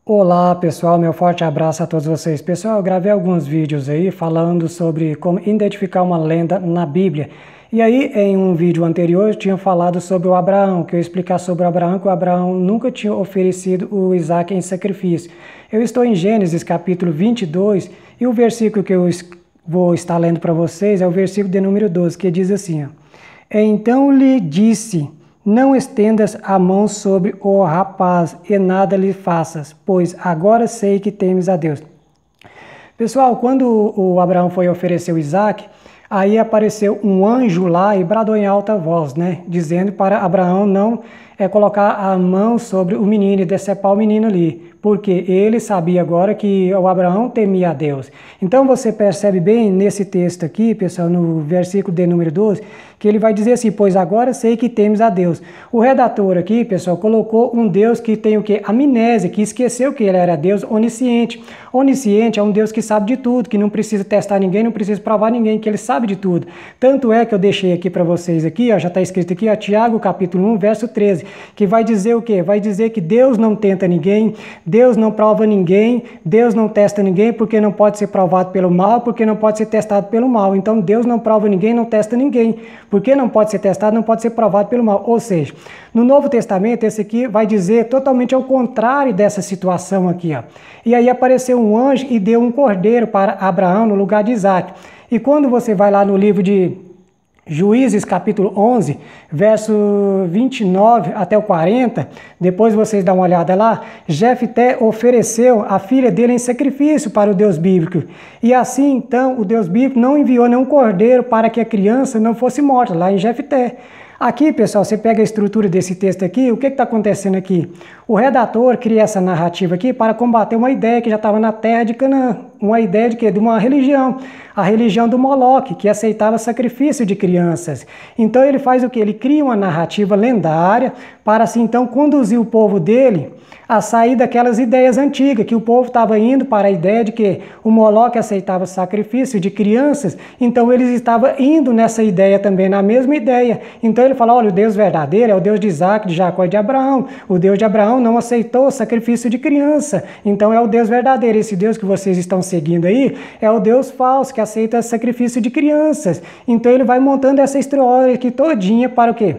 Olá pessoal, meu forte abraço a todos vocês. Pessoal, eu gravei alguns vídeos aí falando sobre como identificar uma lenda na Bíblia. E aí, em um vídeo anterior, eu tinha falado sobre o Abraão, que eu ia explicar sobre o Abraão, que o Abraão nunca tinha oferecido o Isaac em sacrifício. Eu estou em Gênesis capítulo 22 e o versículo que eu vou estar lendo para vocês é o versículo de número 12, que diz assim, ó, então lhe disse: não estendas a mão sobre o rapaz e nada lhe faças, pois agora sei que temes a Deus. Pessoal, quando o Abraão foi oferecer o Isaac, aí apareceu um anjo lá e bradou em alta voz, né? Dizendo para Abraão não colocar a mão sobre o menino e decepar o menino ali, porque ele sabia agora que o Abraão temia a Deus. Então você percebe bem nesse texto aqui, pessoal, no versículo de número 12, que ele vai dizer assim, pois agora sei que temes a Deus. O redator aqui, pessoal, colocou um Deus que tem o quê? Amnésia, que esqueceu que ele era Deus onisciente. Onisciente é um Deus que sabe de tudo, que não precisa testar ninguém, não precisa provar ninguém, que ele sabe de tudo. Tanto é que eu deixei aqui para vocês aqui, ó, já está escrito aqui, ó, Tiago capítulo 1, verso 13, que vai dizer o quê? Vai dizer que Deus não tenta ninguém, Deus não prova ninguém, Deus não testa ninguém, porque não pode ser provado pelo mal, porque não pode ser testado pelo mal. Então Deus não prova ninguém, não testa ninguém, porque não pode ser testado, não pode ser provado pelo mal. Ou seja, no Novo Testamento, esse aqui vai dizer totalmente ao contrário dessa situação aqui, ó. E aí apareceu um anjo e deu um cordeiro para Abraão no lugar de Isaac. E quando você vai lá no livro de Juízes capítulo 11, verso 29 até o 40, depois vocês dão uma olhada lá, Jefté ofereceu a filha dele em sacrifício para o Deus bíblico. E assim, então, o Deus bíblico não enviou nenhum cordeiro para que a criança não fosse morta, lá em Jefté. Aqui, pessoal, você pega a estrutura desse texto aqui, o que está acontecendo aqui? O redator cria essa narrativa aqui para combater uma ideia que já estava na terra de Canaã, uma ideia de quê? De uma religião, a religião do Moloque, que aceitava sacrifício de crianças. Então ele faz o quê? Ele cria uma narrativa lendária para assim então conduzir o povo dele a sair daquelas ideias antigas, que o povo estava indo para a ideia de que o Moloque aceitava sacrifício de crianças, então eles estavam indo nessa ideia também, na mesma ideia. Então ele fala, olha, o Deus verdadeiro é o Deus de Isaac, de Jacó e de Abraão. O Deus de Abraão não aceitou o sacrifício de criança, então é o Deus verdadeiro. Esse Deus que vocês estão seguindo aí é o Deus falso, que aceita sacrifício de crianças. Então ele vai montando essa história aqui todinha para o quê?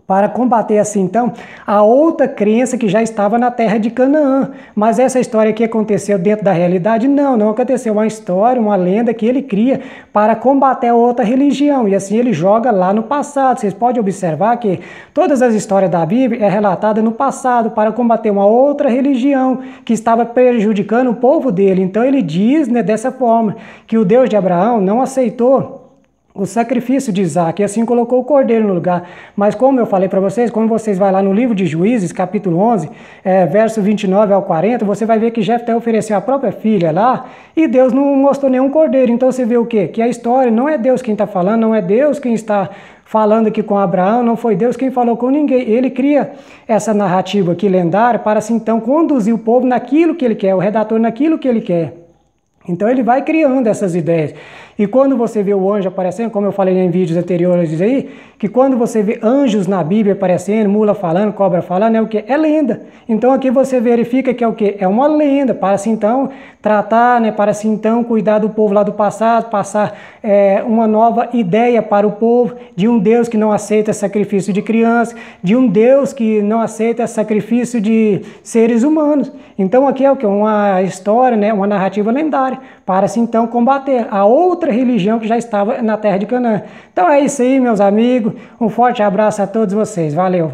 Para combater assim, então, a outra crença que já estava na terra de Canaã. Mas essa história aqui aconteceu dentro da realidade? Não, não aconteceu. Uma história, uma lenda que ele cria para combater a outra religião. E assim ele joga lá no passado. Vocês podem observar que todas as histórias da Bíblia é relatada no passado para combater uma outra religião que estava prejudicando o povo dele. Então ele diz, né, dessa forma, que o Deus de Abraão não aceitou o sacrifício de Isaac, e assim colocou o cordeiro no lugar. Mas como eu falei para vocês, quando vocês vão lá no livro de Juízes, capítulo 11, verso 29 ao 40, você vai ver que Jefté ofereceu a própria filha lá, e Deus não mostrou nenhum cordeiro. Então você vê o quê? Que a história não é Deus quem está falando, não é Deus quem está falando aqui com Abraão, não foi Deus quem falou com ninguém. Ele cria essa narrativa aqui lendária para assim então conduzir o povo naquilo que ele quer, o redator naquilo que ele quer. Então ele vai criando essas ideias. E quando você vê o anjo aparecendo, como eu falei em vídeos anteriores aí, que quando você vê anjos na Bíblia aparecendo, mula falando, cobra falando, é o que? É lenda. Então aqui você verifica que é o que? É uma lenda, para assim então tratar, né, para assim então cuidar do povo lá do passado, passar uma nova ideia para o povo, de um Deus que não aceita sacrifício de crianças, de um Deus que não aceita sacrifício de seres humanos. Então aqui é o que? Uma história, né, uma narrativa lendária, para assim então combater a outra religião que já estava na terra de Canaã. Então é isso aí, meus amigos. Um forte abraço a todos vocês. Valeu!